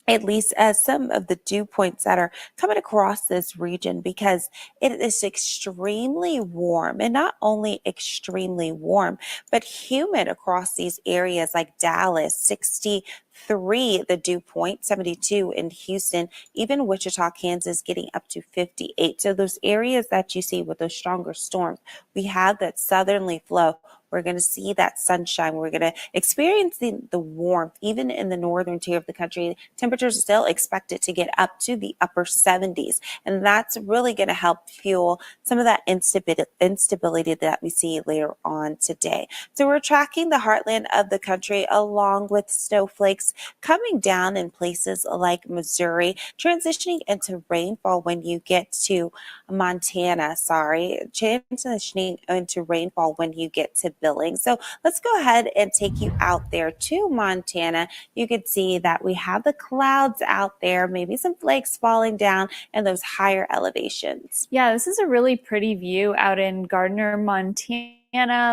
at least as some of the dew points that are coming across this region, because it is extremely warm, and not only extremely warm, but humid across these areas like Dallas, 63 the dew point, 72 in Houston, even Wichita, Kansas getting up to 58. So those areas that you see with those stronger storms, we have that southerly flow. We're going to see that sunshine. We're going to experience the warmth, even in the northern tier of the country. Temperatures still expected to get up to the upper 70s. And that's really going to help fuel some of that instability that we see later on today. So we're tracking the heartland of the country along with snowflakes coming down in places like Missouri, transitioning into rainfall when you get to Montana, transitioning into rainfall when you get to Billings. So let's go ahead and take you out there to Montana. You can see that we have the clouds out there, maybe some flakes falling down in those higher elevations. Yeah, this is a really pretty view out in Gardner, Montana.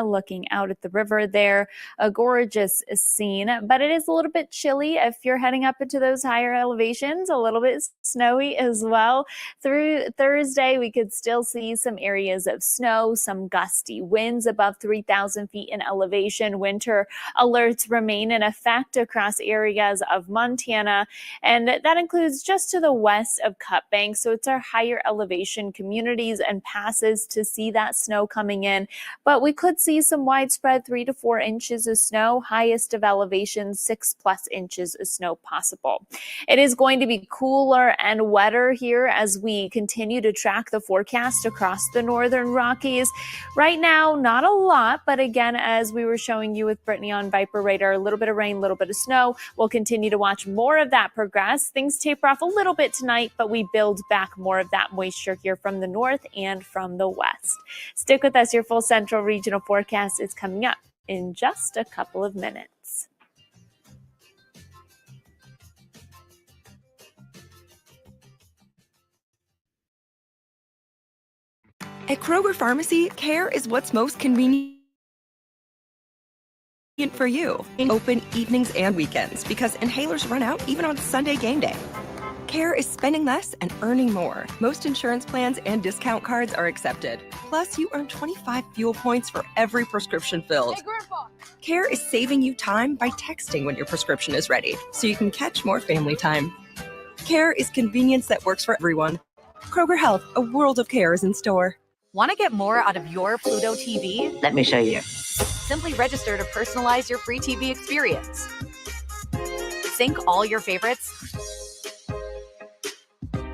Looking out at the river there, a gorgeous scene, but it is a little bit chilly if you're heading up into those higher elevations, a little bit snowy as well. Through Thursday, we could still see some areas of snow, some gusty winds above 3,000 feet in elevation. Winter alerts remain in effect across areas of Montana, and that includes just to the west of Cut Bank. So it's our higher elevation communities and passes to see that snow coming in, but we could see some widespread 3 to 4 inches of snow, highest of elevation 6+ inches of snow possible. It is going to be cooler and wetter here as we continue to track the forecast across the northern Rockies. Right now, not a lot, but again, as we were showing you with Brittany on Viper Radar, a little bit of rain, a little bit of snow. We'll continue to watch more of that progress. Things taper off a little bit tonight, but we build back more of that moisture here from the north and from the west. Stick with us. Your full central regional forecast is coming up in just a couple of minutes. At Kroger Pharmacy, care is what's most convenient for you. Open evenings and weekends because inhalers run out even on Sunday game day. Care is spending less and earning more. Most insurance plans and discount cards are accepted. Plus, you earn 25 fuel points for every prescription filled. Hey, Grandpa! Care is saving you time by texting when your prescription is ready, so you can catch more family time. Care is convenience that works for everyone. Kroger Health, a world of care is in store. Want to get more out of your Pluto TV? Let me show you. Simply register to personalize your free TV experience. Sync all your favorites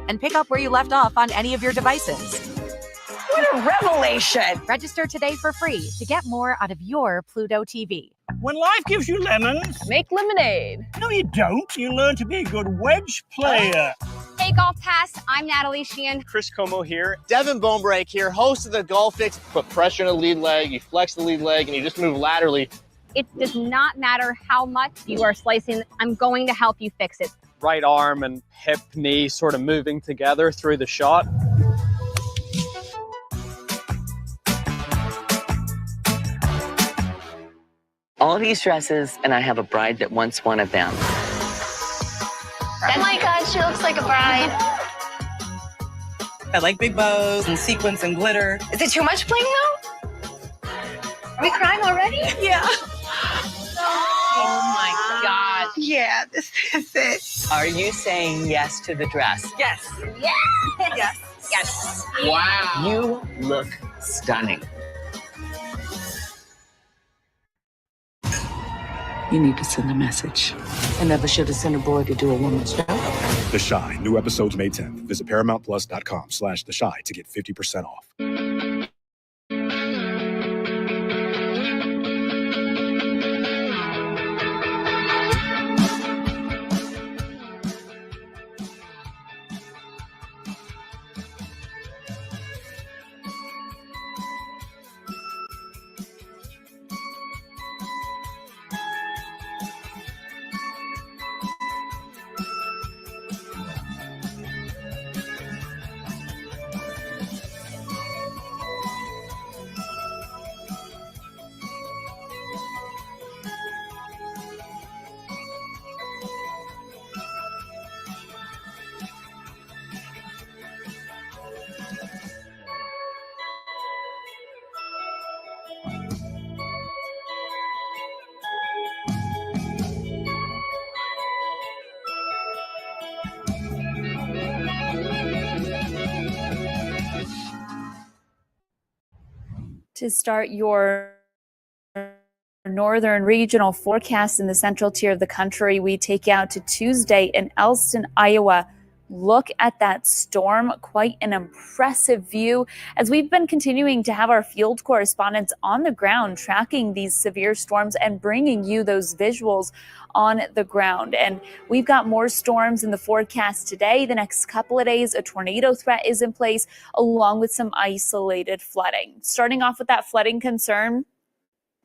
and pick up where you left off on any of your devices. What a revelation! Register today for free to get more out of your Pluto TV. When life gives you lemons, make lemonade. No, you don't. You learn to be a good wedge player. Hey, Golf Pass. I'm Natalie Sheehan. Chris Como here. Devin Bonebreak here, host of the Golf Fix. Put pressure on the lead leg, you flex the lead leg, and you just move laterally. It does not matter how much you are slicing. I'm going to help you fix it. Right arm and hip, knee sort of moving together through the shot. All these dresses, and I have a bride that wants one of them. Oh my God, she looks like a bride. I like big bows and sequins and glitter. Is it too much bling though? Are we crying already? Yeah. Oh my God. Yeah, this is it. Are you saying yes to the dress? Yes. Yes. Yes. Yes. Wow. You look stunning. You need to send a message. I never should have sent a boy to do a woman's job. The Chi. New episodes May 10th. Visit ParamountPlus.com/The Chi to get 50% off. to start your northern regional forecast in the central tier of the country, we take you out to Tuesday in Elston, Iowa. Look at that storm, quite an impressive view as we've been continuing to have our field correspondents on the ground tracking these severe storms and bringing you those visuals on the ground. And we've got more storms in the forecast today. The next couple of days, a tornado threat is in place along with some isolated flooding. Starting off with that flooding concern,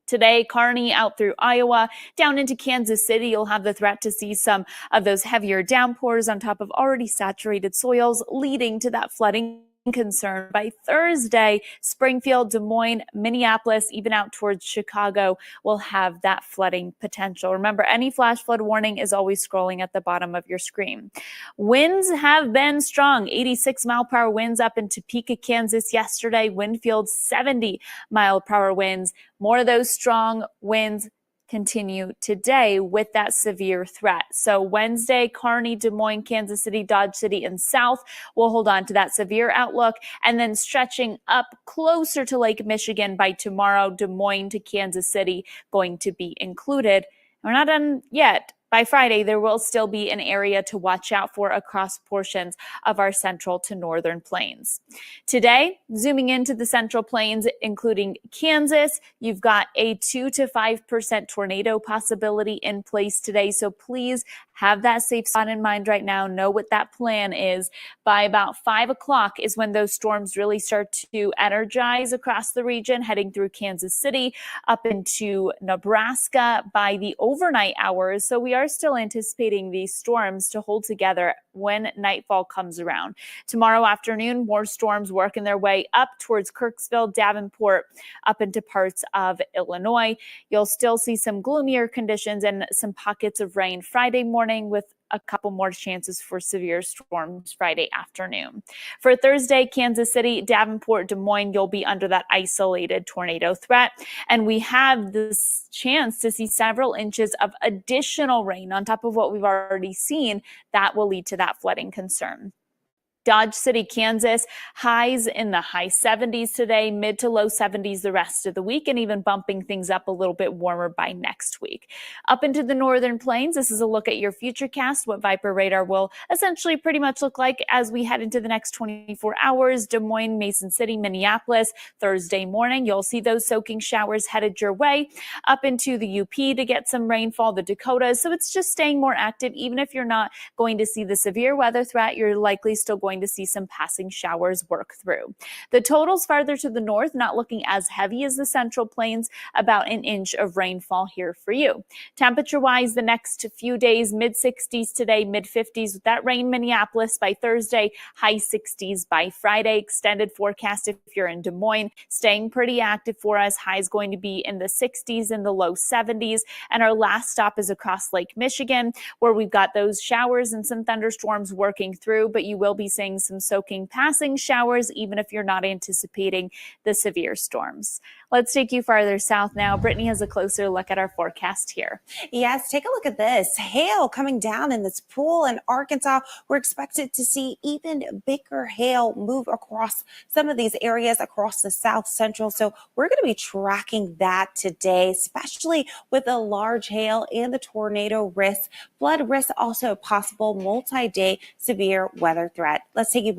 today, Kearney out through Iowa, down into Kansas City, you'll have the threat to see some of those heavier downpours on top of already saturated soils, leading to that flooding concern. By Thursday, Springfield, Des Moines, Minneapolis, even out towards Chicago will have that flooding potential. Remember, any flash flood warning is always scrolling at the bottom of your screen. Winds have been strong, 86-mile-per-hour winds up in Topeka, Kansas yesterday. Winfield, 70-mile-per-hour winds. More of those strong winds continue today with that severe threat. So Wednesday, Kearney, Des Moines, Kansas City, Dodge City, and South will hold on to that severe outlook, and then stretching up closer to Lake Michigan by tomorrow, Des Moines to Kansas City going to be included. We're not done yet. By Friday, there will still be an area to watch out for across portions of our central to northern plains. Today, zooming into the central plains, including Kansas, you've got a 2 to 5% tornado possibility in place today. So please have that safe spot in mind right now. Know what that plan is. By about 5 o'clock is when those storms really start to energize across the region, heading through Kansas City up into Nebraska by the overnight hours. So we are still anticipating these storms to hold together when nightfall comes around. Tomorrow afternoon, more storms working their way up towards Kirksville, Davenport, up into parts of Illinois. You'll still see some gloomier conditions and some pockets of rain Friday morning, with a couple more chances for severe storms Friday afternoon. For Thursday, Kansas City, Davenport, Des Moines, you'll be under that isolated tornado threat. And we have this chance to see several inches of additional rain on top of what we've already seen. That will lead to that flooding concern. Dodge City, Kansas, highs in the high 70s today, mid to low 70s the rest of the week, and even bumping things up a little bit warmer by next week. Up into the northern plains, this is a look at your futurecast, what Viper radar will essentially pretty much look like as we head into the next 24 hours. Des Moines, Mason City, Minneapolis, Thursday morning, you'll see those soaking showers headed your way. Up into the UP to get some rainfall, the Dakotas. So it's just staying more active. Even if you're not going to see the severe weather threat, you're likely still going to see some passing showers work through. The totals farther to the north, not looking as heavy as the central plains, about an inch of rainfall here for you. Temperature-wise, the next few days, mid-60s today, mid-50s with that rain. Minneapolis by Thursday, high 60s by Friday. Extended forecast if you're in Des Moines, staying pretty active for us. Highs going to be in the 60s and the low 70s. And our last stop is across Lake Michigan, where we've got those showers and some thunderstorms working through, but you will be seeing some soaking passing showers, even if you're not anticipating the severe storms. Let's take you farther south now. Brittany has a closer look at our forecast here. Yes, take a look at this. Hail coming down in this pool in Arkansas. We're expected to see even bigger hail move across some of these areas across the south central. So we're going to be tracking that today, especially with the large hail and the tornado risk. Flood risk also a possible multi-day severe weather threat. Let's take you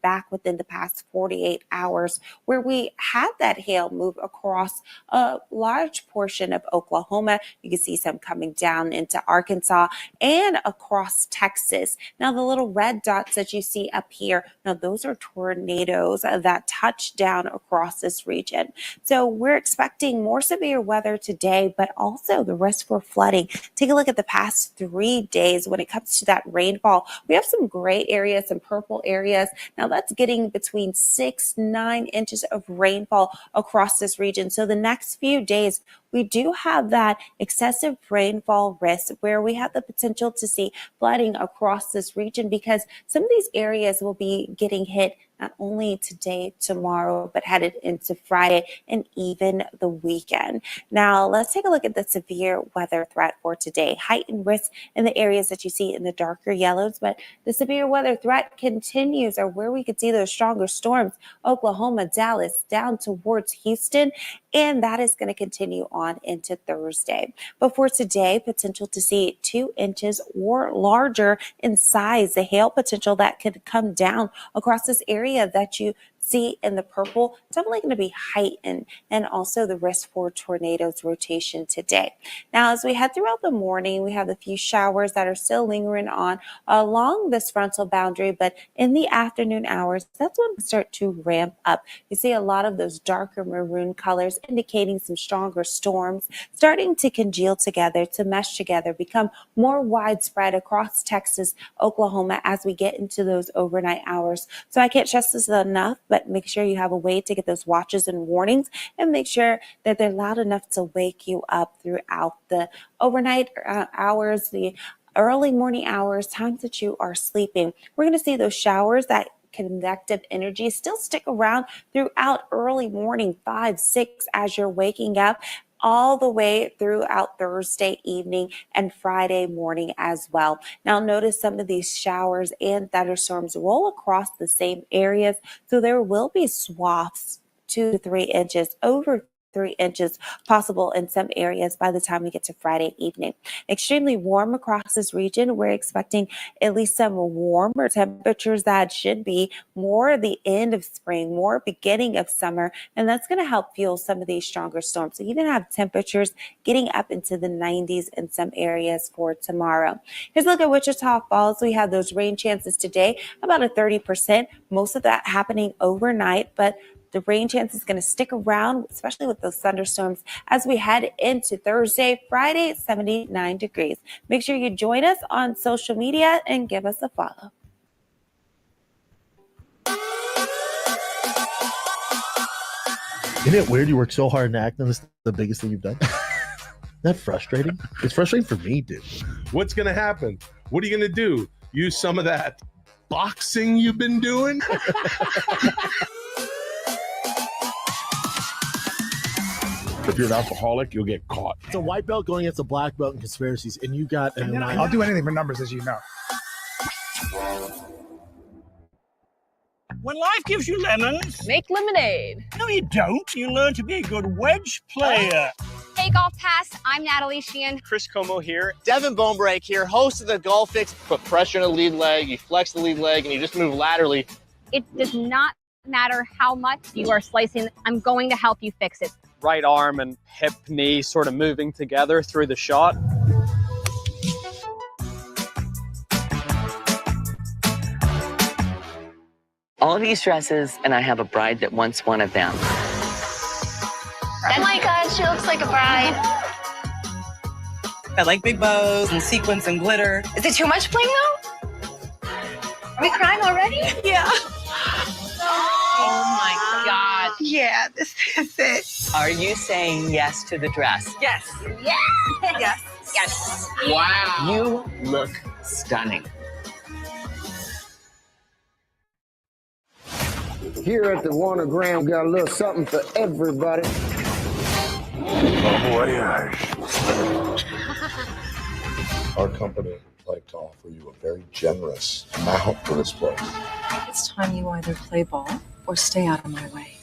back within the past 48 hours where we had that hail move across a large portion of Oklahoma. You can see some coming down into Arkansas and across Texas. Now, the little red dots that you see up here, now those are tornadoes that touch down across this region. So we're expecting more severe weather today, but also the risk for flooding. Take a look at the past 3 days when it comes to that rainfall. We have some gray areas, some purple areas. Now that's getting between 6 to 9 inches of rainfall across this region. So the next few days, we do have that excessive rainfall risk where we have the potential to see flooding across this region because some of these areas will be getting hit not only today, tomorrow, but headed into Friday and even the weekend. Now, let's take a look at the severe weather threat for today. Heightened risk in the areas that you see in the darker yellows, but the severe weather threat continues, or where we could see those stronger storms, Oklahoma, Dallas, down towards Houston, and that is going to continue on into Thursday. But for today, potential to see 2 inches or larger in size, the hail potential that could come down across this area that you see in the purple, definitely going to be heightened, and also the risk for tornadoes rotation today. Now, as we head throughout the morning, we have a few showers that are still lingering on along this frontal boundary, but in the afternoon hours, that's when we start to ramp up. You see a lot of those darker maroon colors indicating some stronger storms starting to congeal together, to mesh together, become more widespread across Texas, Oklahoma as we get into those overnight hours. So I can't stress this enough, but make sure you have a way to get those watches and warnings and make sure that they're loud enough to wake you up throughout the overnight hours, the early morning hours, times that you are sleeping. We're going to see those showers, that convective energy still stick around throughout early morning, 5, 6 as you're waking up, all the way throughout Thursday evening and Friday morning as well. Now notice some of these showers and thunderstorms roll across the same areas, so there will be swaths 2 to 3 inches, over 3 inches possible in some areas by the time we get to Friday evening. Extremely warm across this region. We're expecting at least some warmer temperatures that should be more the end of spring, more beginning of summer, and that's going to help fuel some of these stronger storms. So even have temperatures getting up into the 90s in some areas for tomorrow. Here's a look at Wichita Falls. We have those rain chances today, about a 30%, most of that happening overnight, but the rain chance is going to stick around, especially with those thunderstorms as we head into Thursday, Friday, 79 degrees. Make sure you join us on social media and give us a follow. Isn't it weird you work so hard in acting? This is the biggest thing you've done? Isn't that frustrating? It's frustrating for me, dude. What's going to happen? What are you going to do? Use some of that boxing you've been doing? If you're an alcoholic, you'll get caught. It's a white belt going against a black belt in conspiracies, and you got an I'll do anything for numbers, as you know. When life gives you lemons, Make lemonade. no, you don't. You learn to be a good wedge player. Hey, Golf Pass. I'm Natalie Sheehan. Chris Como here. Devin Bonebreak here, host of the Golf Fix. Put pressure on the lead leg, you flex the lead leg, and you just move laterally. It does not matter how much you are slicing. I'm going to help you fix it. Right arm and hip, knee sort of moving together through the shot. All these dresses, and I have a bride that wants one of them. Oh my God, she looks like a bride. I like big bows and sequins and glitter. Is it too much bling though? Are we crying already? Yeah. Oh my God. Yeah, this is it. Are you saying yes to the dress? Yes. Yes. Yes. Yes. Wow. You look stunning. Here at the Wanagram, we got a little something for everybody. Our company would like to offer you a very generous amount for this place. It's time you either play ball or stay out of my way.